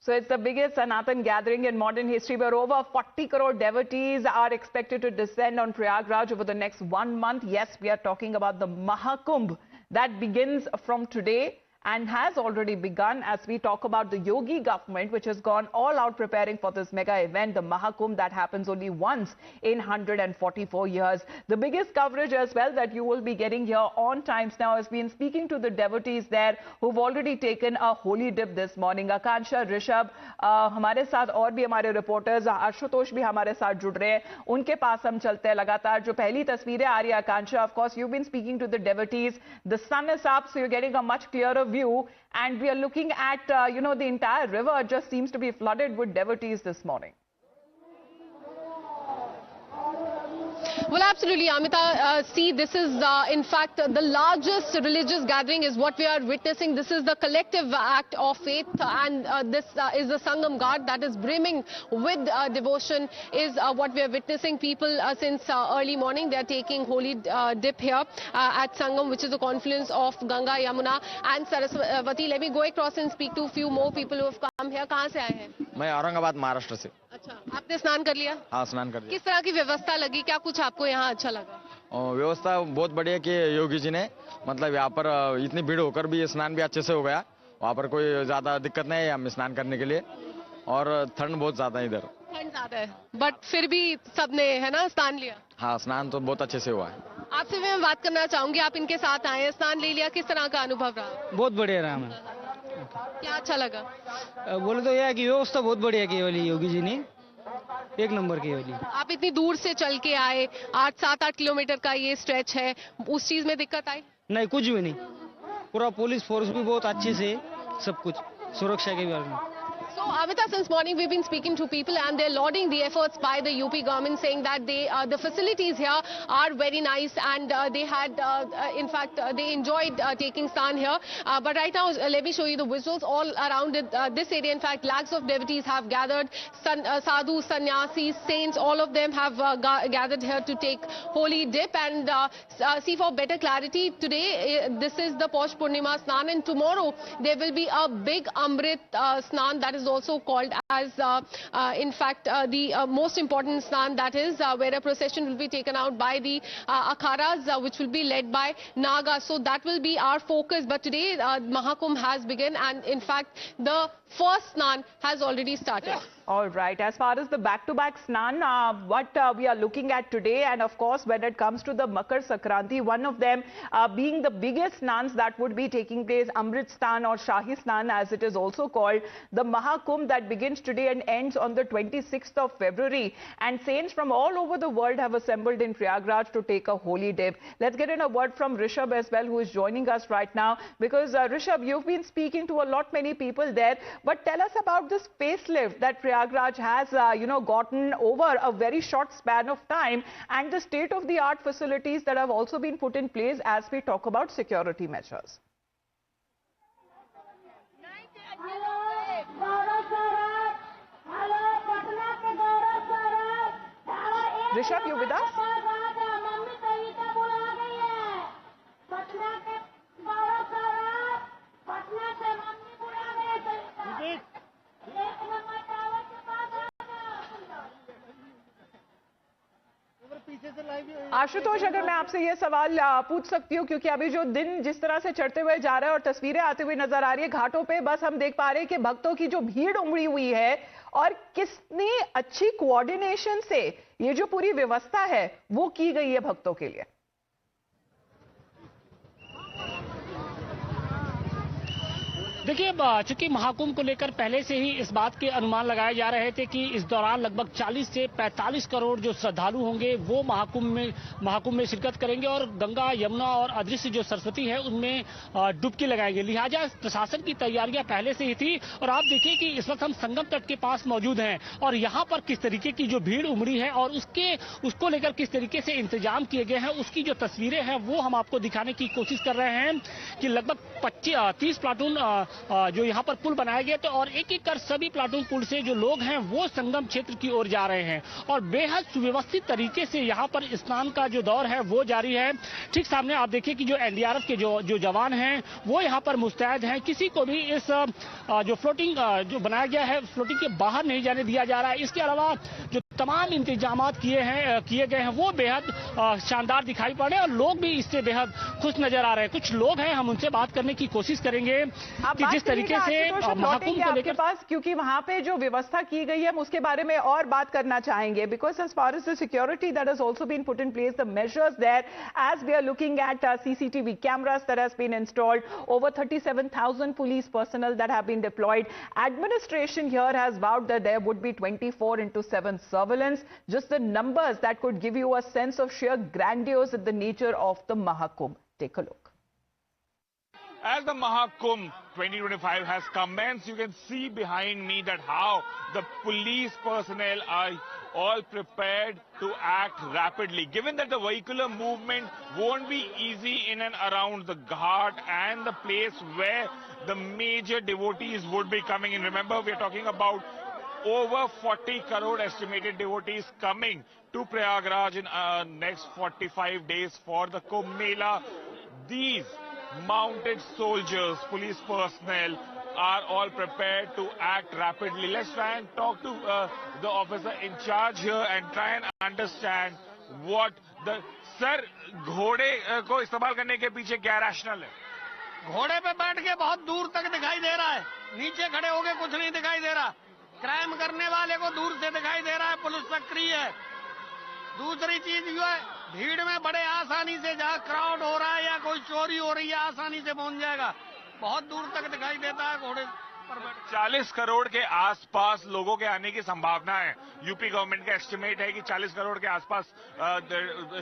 So it's the biggest Sanatan gathering in modern history, where over 40 crore devotees are expected to descend on Prayagraj over the next 1 month. Yes, we are talking about the Mahakumbh that begins from today and has already begun. As we talk about the Yogi government, which has gone all out preparing for this mega event, the Mahakumbh that happens only once in 144 years. The biggest coverage as well that you will be getting here on Times Now has been speaking to the devotees there who've already taken a holy dip this morning. Akansha, Rishabh, हमारे साथ और भी हमारे reporters Ashutosh भी हमारे साथ जुड़ रहे हैं, उनके पास हम चलते हैं लगातार. जो पहली तस्वीरें आ रही है आकांक्षा, of course you've been speaking to the devotees. The sun is up, so you're getting a much clearer view, and we are looking at the entire river just seems to be flooded with devotees this morning. Well, absolutely, Amita. See, this is in fact the largest religious gathering is what we are witnessing. This is the collective act of faith, and this is the Sangam Ghat that is brimming with devotion is what we are witnessing. People since early morning, they are taking holy dip here at Sangam, which is the confluence of Ganga, Yamuna and Saraswati. Let me go across and speak to a few more people who have come here. कहाँ से आए हैं? मैं औरंगाबाद महाराष्ट्र से. अच्छा, आपने स्नान कर लिया? हाँ, स्नान कर लिया. किस तरह की व्यवस्था लगी, क्या कुछ आपको यहाँ अच्छा लगा? व्यवस्था बहुत बढ़िया की योगी जी ने, मतलब यहाँ पर इतनी भीड़ होकर भी स्नान भी अच्छे से हो गया. वहाँ पर कोई ज्यादा दिक्कत नहीं है हमें स्नान करने के लिए, और ठंड बहुत ज्यादा है इधर. ठंड ज्यादा है, बट फिर भी सबने है ना स्नान लिया? हाँ, स्नान तो बहुत अच्छे से हुआ है. आपसे मैं बात करना चाहूंगी, आप इनके साथ आए हैं, स्नान ले लिया, किस तरह का अनुभव रहा? बहुत बढ़िया रहा हमें. क्या अच्छा लगा? बोले तो यह कि व्यवस्था बहुत बढ़िया की वाली योगी जी ने, एक नंबर की वाली. आप इतनी दूर से चल के आए, 7-8 किलोमीटर का ये स्ट्रेच है, उस चीज में दिक्कत आई? नहीं, कुछ भी नहीं. पूरा पुलिस फोर्स भी बहुत अच्छे से, सब कुछ सुरक्षा के बारे में. So, Amita, since morning we've been speaking to people and they're lauding the efforts by the UP government, saying that the facilities here are very nice, and they had, in fact, they enjoyed taking stand here. But right now, let me show you the visuals all around it. This area, in fact, lakhs of devotees have gathered. Sadhus, sannyasis, saints, all of them have gathered here to take holy dip. And see, for better clarity, today this is the Posh Purnima Snan, and tomorrow there will be a big Amrit Snan that is also called as in fact the most important snan, that is where a procession will be taken out by the akharas which will be led by Naga. So that will be our focus. But today Mahakumbh has begun, and in fact the first snan has already started. All right, as far as the back-to-back snan, what we are looking at today, and of course when it comes to the Makar Sankranti, one of them being the biggest snans that would be taking place, Amrit Snan or Shahi Snan as it is also called, the Mahakumbh that begins today and ends on the 26th of February. And saints from all over the world have assembled in Prayagraj to take a holy dip. Let's get in a word from Rishabh as well, who is joining us right now, because Rishabh, you've been speaking to many people there, but tell us about this facelift that Prayagraj has gotten over a very short span of time, and the state-of-the-art facilities that have also been put in place as we talk about security measures. Rishabh, you with us? Ashutosh, अगर मैं आपसे ये सवाल पूछ सकती हूँ, क्योंकि अभी जो दिन जिस तरह से चढ़ते हुए जा रहा है और तस्वीरें आते हुए नजर आ रही है घाटों पे, बस हम देख पा रहे हैं कि भक्तों की जो भीड़ उमड़ी हुई है और कितनी अच्छी कोऑर्डिनेशन से ये जो पूरी व्यवस्था है वो की गई है भक्तों के लिए. देखिए, चूंकि महाकुंभ को लेकर पहले से ही इस बात के अनुमान लगाए जा रहे थे कि इस दौरान लगभग 40 से 45 करोड़ जो श्रद्धालु होंगे वो महाकुंभ में शिरकत करेंगे और गंगा, यमुना और अदृश्य जो सरस्वती है उनमें डुबकी लगाएंगे. लिहाजा प्रशासन की तैयारियां पहले से ही थी, और आप देखिए कि इस वक्त हम संगम तट के पास मौजूद हैं और यहाँ पर किस तरीके की जो भीड़ उमड़ी है और उसको लेकर किस तरीके से इंतजाम किए गए हैं, उसकी जो तस्वीरें हैं वो हम आपको दिखाने की कोशिश कर रहे हैं कि लगभग 30 प्लाटून जो यहाँ पर पुल बनाया गया, तो और एक एक कर सभी प्लाटून पुल से जो लोग हैं वो संगम क्षेत्र की ओर जा रहे हैं और बेहद सुव्यवस्थित तरीके से यहाँ पर स्नान का जो दौर है वो जारी है। ठीक सामने आप देखिए कि जो एनडीआरएफ के जो जवान हैं वो यहाँ पर मुस्तैद हैं। किसी को भी इस जो फ्लोटिंग जो बनाया गया है फ्लोटिंग के बाहर नहीं जाने दिया जा रहा है। इसके अलावा जो तमाम इंतजामात किए गए हैं वो बेहद शानदार दिखाई पड़ रहे हैं और लोग भी इससे बेहद खुश नजर आ रहे हैं। कुछ लोग हैं, हम उनसे बात करने की कोशिश करेंगे कि जिस तरीके से महाकुंभ को लेकर, पास क्योंकि वहां पे जो व्यवस्था की गई है हम उसके बारे में और बात करना चाहेंगे, because as far as the security that has also been put in place, the measures there, as we are looking at CCTV cameras that has been installed, over 37,000 police personnel that have been deployed. Administration here has vowed that there would be 24/7 surveillance. Just the numbers that could give you a sense of sheer grandiose in the nature of the Mahakumbh. Take a look. As the Mahakumbh 2025 has commenced, you can see behind me that how the police personnel are all prepared to act rapidly. Given that the vehicular movement won't be easy in and around the Ghat and the place where the major devotees would be coming in. Remember, we are talking about over 40 crore estimated devotees coming to Prayagraj in next 45 days for the Kumbh Mela. These mounted soldiers, police personnel are all prepared to act rapidly. Let's try and talk to the officer in charge here and try and understand what the... Sir, घोड़े को इस्तेमाल करने के पीछे क्या rational है? घोड़े पे बैठ के बहुत दूर तक दिखाई दे रहा है, नीचे खड़े होके कुछ नहीं दिखाई दे रहा। क्राइम करने वाले को दूर से दिखाई दे रहा है, पुलिस सक्रिय है। दूसरी चीज जो है, भीड़ में बड़े आसानी से जहाँ क्राउड हो रहा है या कोई चोरी हो रही है आसानी से पहुंच जाएगा, बहुत दूर तक दिखाई देता है घोड़े पर। 40 करोड़ के आसपास लोगों के आने की संभावना है। यूपी गवर्नमेंट का एस्टिमेट है कि 40 करोड़ के आसपास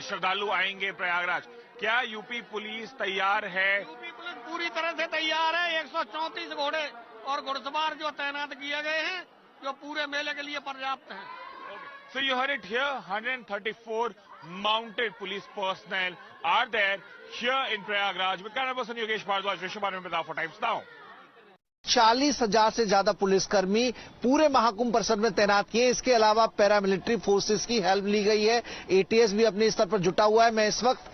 श्रद्धालु आएंगे प्रयागराज। क्या यूपी पुलिस तैयार है? यूपी पुलिस पूरी तरह से तैयार है। 134 घोड़े और घुड़सवार जो तैनात किए गए हैं, जो पूरे मेले के लिए पर्याप्त हैं। So you heard it here, 134 mounted police personnel are there here in Prayagraj. With camera person Yogesh Bhardwaj, Rishabh Anand for Times Now. 40,000 से ज्यादा पुलिसकर्मी पूरे महाकुंभ परिसर में तैनात किए। इसके अलावा पैरामिलिट्री फोर्सेस की हेल्प ली गई है। एटीएस भी अपने स्तर पर जुटा हुआ है। मैं इस वक्त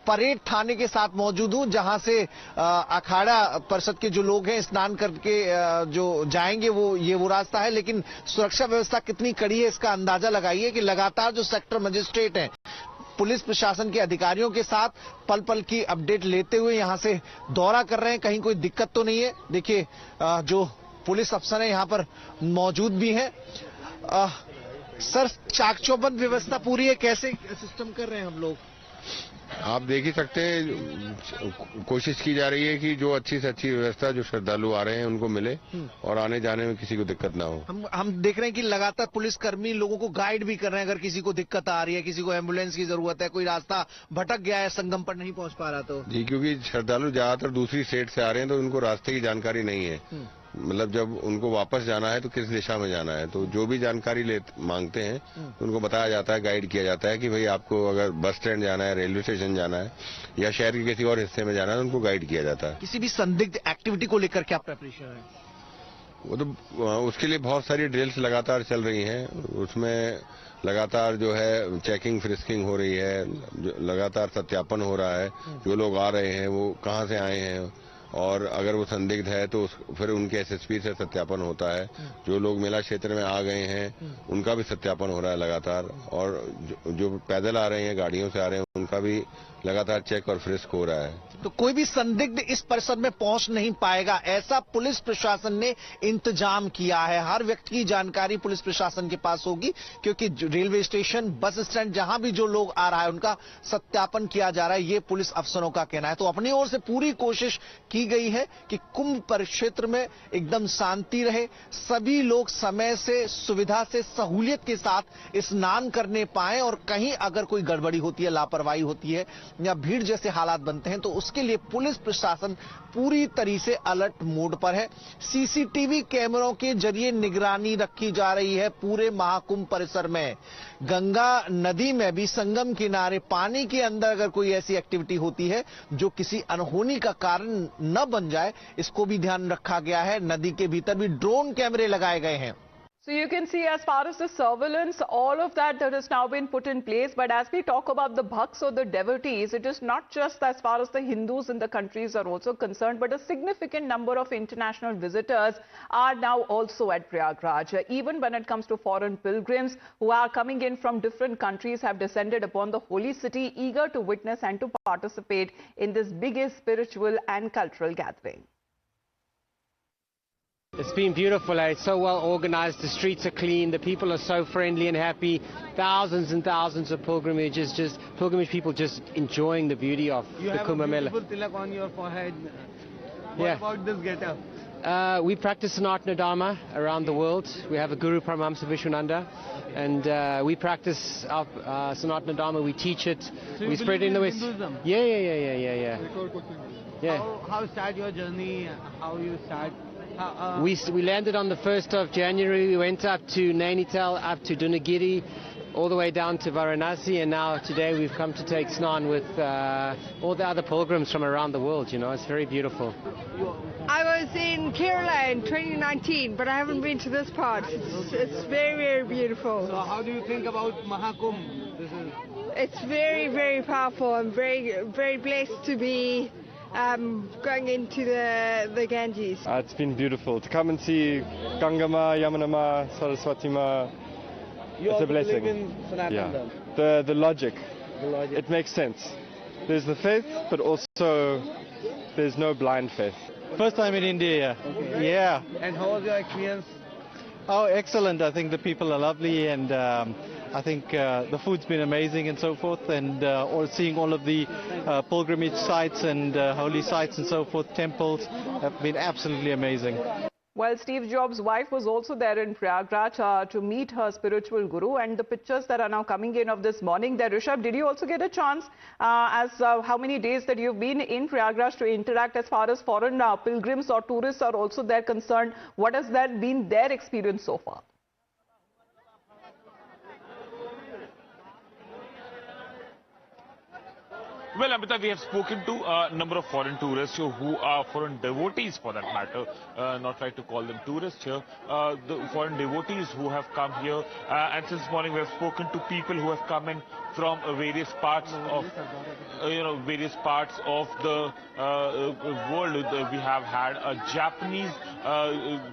परेड थाने के साथ मौजूद हूं, जहां से अखाड़ा परिषद के जो लोग हैं स्नान करके जो जाएंगे वो रास्ता है। लेकिन सुरक्षा व्यवस्था कितनी कड़ी है इसका अंदाजा लगाइए कि लगातार जो सेक्टर मजिस्ट्रेट हैं पुलिस प्रशासन के अधिकारियों के साथ पल पल की अपडेट लेते हुए यहां से दौरा कर रहे हैं, कहीं कोई दिक्कत तो नहीं है। देखिए जो पुलिस अफसर हैं यहां पर मौजूद भी हैं। सर, चाक चौबंद व्यवस्था पूरी है, कैसे सिस्टम कर रहे हैं हम लोग? आप देख ही सकते हैं, कोशिश की जा रही है कि जो अच्छी से अच्छी व्यवस्था जो श्रद्धालु आ रहे हैं उनको मिले और आने जाने में किसी को दिक्कत ना हो। हम देख रहे हैं कि लगातार पुलिसकर्मी लोगों को गाइड भी कर रहे हैं, अगर किसी को दिक्कत आ रही है, किसी को एम्बुलेंस की जरूरत है, कोई रास्ता भटक गया है, संगम पर नहीं पहुंच पा रहा तो। जी, क्योंकि श्रद्धालु ज्यादातर दूसरी स्टेट से आ रहे हैं तो उनको रास्ते की जानकारी नहीं है। मतलब जब उनको वापस जाना है तो किस दिशा में जाना है, तो जो भी जानकारी मांगते हैं तो उनको बताया जाता है, गाइड किया जाता है कि भाई आपको अगर बस स्टैंड जाना है, रेलवे स्टेशन जाना है या शहर के किसी और हिस्से में जाना है, उनको गाइड किया जाता है। किसी भी संदिग्ध एक्टिविटी को लेकर क्या प्रिपरेशन है? वो तो उसके लिए बहुत सारी ड्रिल्स लगातार चल रही हैं। उसमें लगातार जो है चेकिंग फ्रिस्किंग हो रही है, लगातार सत्यापन हो रहा है, जो लोग आ रहे हैं वो कहाँ से आए हैं, और अगर वो संदिग्ध है तो फिर उनके एसएसपी से सत्यापन होता है। जो लोग मेला क्षेत्र में आ गए हैं उनका भी सत्यापन हो रहा है लगातार, और जो पैदल आ रहे हैं, गाड़ियों से आ रहे हैं, उनका भी लगातार चेक और फ्रिस्क हो रहा है। तो कोई भी संदिग्ध इस परिसर में पहुंच नहीं पाएगा, ऐसा पुलिस प्रशासन ने इंतजाम किया है। हर व्यक्ति की जानकारी पुलिस प्रशासन के पास होगी, क्योंकि रेलवे स्टेशन, बस स्टैंड, जहां भी जो लोग आ रहा है उनका सत्यापन किया जा रहा है, ये पुलिस अफसरों का कहना है। तो अपनी ओर से पूरी कोशिश की गई है कि कुंभ परिक्षेत्र में एकदम शांति रहे, सभी लोग समय से, सुविधा से, सहूलियत के साथ स्नान करने पाए, और कहीं अगर कोई गड़बड़ी होती है, लापरवाही कार्रवाई होती है या भीड़ जैसे हालात बनते हैं तो उसके लिए पुलिस प्रशासन पूरी तरह से अलर्ट मोड पर है। सीसीटीवी कैमरों के जरिए निगरानी रखी जा रही है पूरे महाकुंभ परिसर में। गंगा नदी में भी संगम किनारे पानी के अंदर अगर कोई ऐसी एक्टिविटी होती है जो किसी अनहोनी का कारण न बन जाए, इसको भी ध्यान रखा गया है। नदी के भीतर भी ड्रोन कैमरे लगाए गए हैं। So you can see as far as the surveillance, all of that has now been put in place. But as we talk about the bhaks or the devotees, it is not just as far as the Hindus in the countries are also concerned, but a significant number of international visitors are now also at Prayagraj. Even when it comes to foreign pilgrims who are coming in from different countries have descended upon the holy city, eager to witness and to participate in this biggest spiritual and cultural gathering. It's been beautiful. It's so well organized. The streets are clean. The people are so friendly and happy. Thousands and thousands of pilgrimage people just enjoying the beauty of the Kumbh Mela. You have a beautiful tilak on your forehead. Yeah. What about this getup? We practice Sanatana Dharma around the world. We have a Guru Paramahamsa Vishwananda, and we practice our Sanatana Dharma. We teach it. So we spread it in the West. Hinduism? Yeah. How start your journey? How you start? We landed on the 1st of January. We went up to Nainital, up to Dunagiri, all the way down to Varanasi, and now today we've come to take Snan with all the other pilgrims from around the world. You know, it's very beautiful. I was in Kerala in 2019, but I haven't been to this part. It's very, very beautiful. So how do you think about Mahakumbh? It's very, very powerful. I'm very, very blessed to be going into the Ganges. It's been beautiful to come and see Gangama, Yamunama, Saraswati Ma. It's a blessing. The logic. It makes sense. There's the faith, but also there's no blind faith. First time in India. Okay. Yeah. And how was your experience? Oh, excellent. I think the people are lovely, and I think the food's been amazing and so forth, and seeing all of the pilgrimage sites and holy sites and so forth, temples, have been absolutely amazing. Well, Steve Jobs' wife was also there in Prayagraj to meet her spiritual guru, and the pictures that are now coming in of this morning there. Rishabh, did you also get a chance how many days that you've been in Prayagraj to interact as far as foreign pilgrims or tourists are also there concerned? What has that been their experience so far? Well, Amita, we have spoken to a number of foreign tourists who are foreign devotees for that matter, not right to call them tourists here, the foreign devotees who have come here. And since morning we have spoken to people who have come in from various parts of, various parts of the world. We have had a Japanese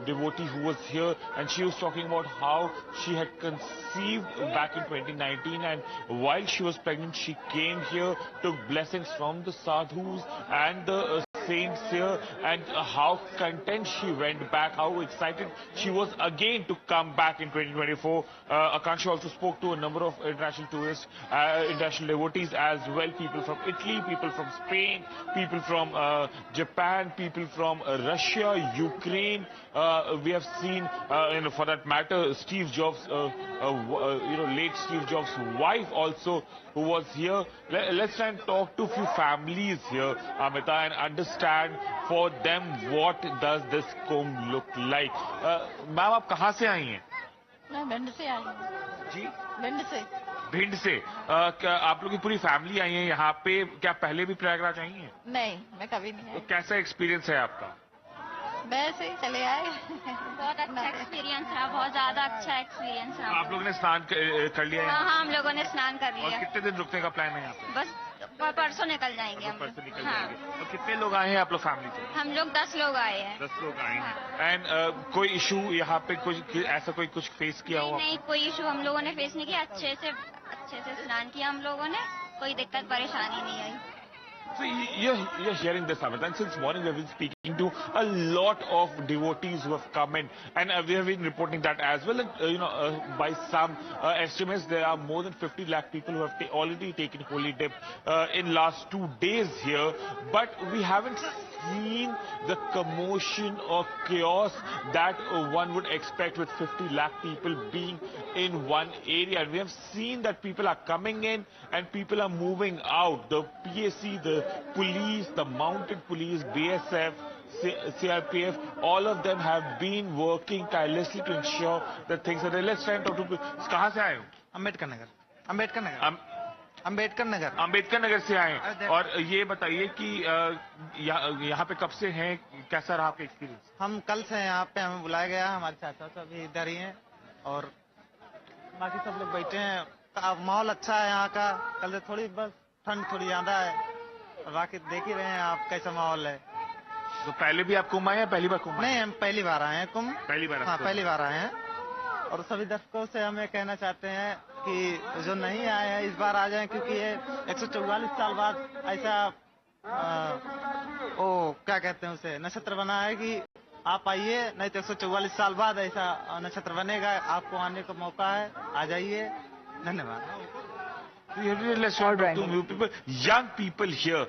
devotee who was here, and she was talking about how she had conceived back in 2019, and while she was pregnant, she came here, took blessings from the sadhus and the saints here, and how content she went back, how excited she was again to come back in 2024. Akanksha also spoke to a number of international tourists, international devotees as well, people from Italy, people from Spain, people from Japan, people from Russia, Ukraine. We have seen, for that matter, Steve Jobs, late Steve Jobs' wife also, who was here. Let's try and talk to a few families here, Amita, and understand for them what does this Kumbh look like. Ma'am, आप कहाँ से आई हैं? मैं भिंड से आई हूँ। जी? भिंड से। भिंड से। क्या आप लोग की पूरी फैमिली आई है यहाँ पे? क्या पहले भी प्रयागराज आई हैं? नहीं, मैं कभी नहीं आई। तो कैसा एक्सपीरियंस है आपका? वैसे ही चले आए। बहुत अच्छा एक्सपीरियंस रहा, बहुत ज्यादा अच्छा एक्सपीरियंस रहा। आप लोगों ने स्नान कर लिया? हाँ, हम लोगों ने स्नान कर लिया। और कितने दिन रुकने का प्लान है यहाँ पे? बस परसों निकल जाएंगे हम। परसों निकल जाएंगे। और कितने लोग आए हैं आप लोग फैमिली से? हम लोग 10 लोग आए हैं। 10 लोग आए हैं। एंड कोई इशू यहाँ पे कुछ फेस किया हुआ? नहीं, कोई इशू हम लोगों ने फेस नहीं किया। अच्छे से स्नान किया हम लोगों ने, कोई दिक्कत परेशानी नहीं आई। So you're hearing this, Amit, and since morning we have been speaking to a lot of devotees who have come in, and we have been reporting that as well. And, by some estimates, there are more than 50 lakh people who have already taken holy dip in last 2 days here. But we haven't seen the commotion or chaos that one would expect with 50 lakh people being in one area. And we have seen that people are coming in and people are moving out. The PSC, the police, the mounted police, BSF, CRPF, all of them have been working tirelessly to ensure that things are there. Let's try and talk to people. कहाँ से आए हो? अम्बेडकर नगर अम्बेडकर नगर से आए हैं। और ये बताइए कि यहाँ पे कब से हैं, कैसा रहा आपका एक्सपीरियंस? हम कल से यहाँ पे हमें बुलाया गया, हमारे चाचा सब भी इधर ही हैं और बाकी सब लोग बैठे हैं। माहौल अच्छा है यहाँ का। कल से थोड़ी बस ठंड थोड़ी ज्यादा है और बाकी देख ही रहे हैं आप कैसा माहौल है। तो पहले भी आप कुंभ आए हैं, पहली बार कुंभ? नहीं, हम पहली बार आए हैं कुंभ। पहली बार? हाँ, पहली बार आए हैं। और सभी दर्शकों से हमें कहना चाहते हैं कि जो नहीं आए हैं इस बार आ जाएं, क्योंकि ये 144 साल बाद ऐसा क्या कहते हैं उसे, नक्षत्र बना है कि आप आइए, नहीं तो 144 साल बाद ऐसा नक्षत्र बनेगा। आपको आने का मौका है, आ जाइए। धन्यवाद। Let's talk to people, young people here.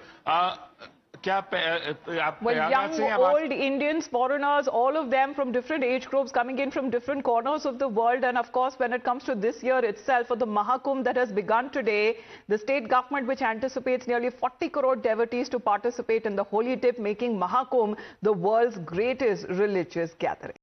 Well, young, old, Indians, foreigners, all of them from different age groups coming in from different corners of the world. And of course, when it comes to this year itself, for the Mahakumbh that has begun today, the state government, which anticipates nearly 40 crore devotees to participate in the holy dip, making Mahakumbh the world's greatest religious gathering.